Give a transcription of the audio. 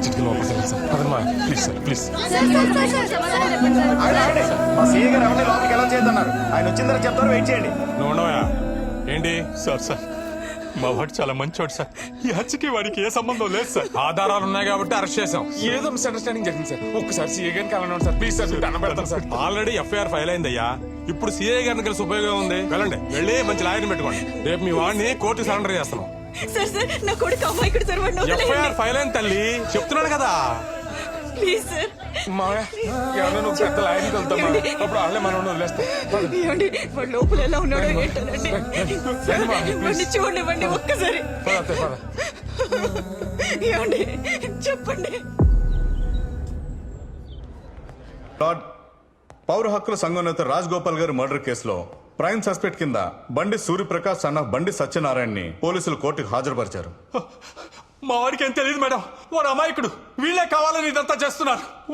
అర్జెంట్గా లోపలికి వెళ్ళాలి సార్ అదే మా ప్లీజ్ సార్ ప్లీజ్. మా సీఏ గారు ఎవరిని లోపలికి ఎలా చేద్దన్నారు. ఆయన వచ్చిందని చెప్తారు, వెయిట్ చేయండి. నువ్వు ఉండవా ఏంటి? సార్ మా వాడు చాలా మంచివాడు సార్. ఈ హత్యకి వాడికి ఏ సంబంధం లేదు సార్. ఆధారాలు ఉన్నాయి కాబట్టి అరెస్ట్ చేసాం. ఏదో మిస్అండర్స్టాండింగ్ జరిగింది సార్. ఒక్కసారి సీఏ గారిని కలవండి సార్ ప్లీజ్ సార్. దండం పెడతాను సార్. ఆల్రెడీ ఎఫ్ఐఆర్ ఫైల్ అయిందయ్యా. ఇప్పుడు సిఐ గారిని కలిసి ఉపయోగం ఉంది. వెళ్ళండి, వెళ్ళి మంచి లాయర్ని పెట్టుకోండి. రేపు మీ వాడిని కోర్టు సరెండర్ చేస్తున్నాం. సార్ సార్ నా కొడుకు అమ్మాయికుడు సార్ వాడిని ఎఫ్ఐఆర్ వదిలేయండి. ఫైల్ అయింది తల్లి, చెప్తున్నాడు కదా. Please sir. ఎవరైనా నువ్వు పెద్ద లాయర్ని వెళ్తామా? అప్పుడు వాళ్ళే మనం వదిలేస్తాం. ఏమండి వాడు లోపల ఎలా ఉన్నాడో ఏంటోనండి. సార్, రండి మా, ప్లీజ్. వాడిని చూడండి ఒక్కసారి. పద అత్తయ్య, పద. ఏమండి చెప్పండి. లార్డ్, పౌర హక్కుల సంఘం నేత రాజ్ గోపాల్ గారి మర్డర్ కేసులో ప్రైమ్ సస్పెక్ట్ కింద బండి సూర్యప్రకాష్ సన్న బండి సత్యనారాయణని పోలీసులు కోర్టుకు హాజరుపరిచారు. మా వాడికి ఏం తెలియదు మేడం. వాడు అమాయకుడు. వీళ్ళే కావాలని ఇదంతా చేస్తున్నారు.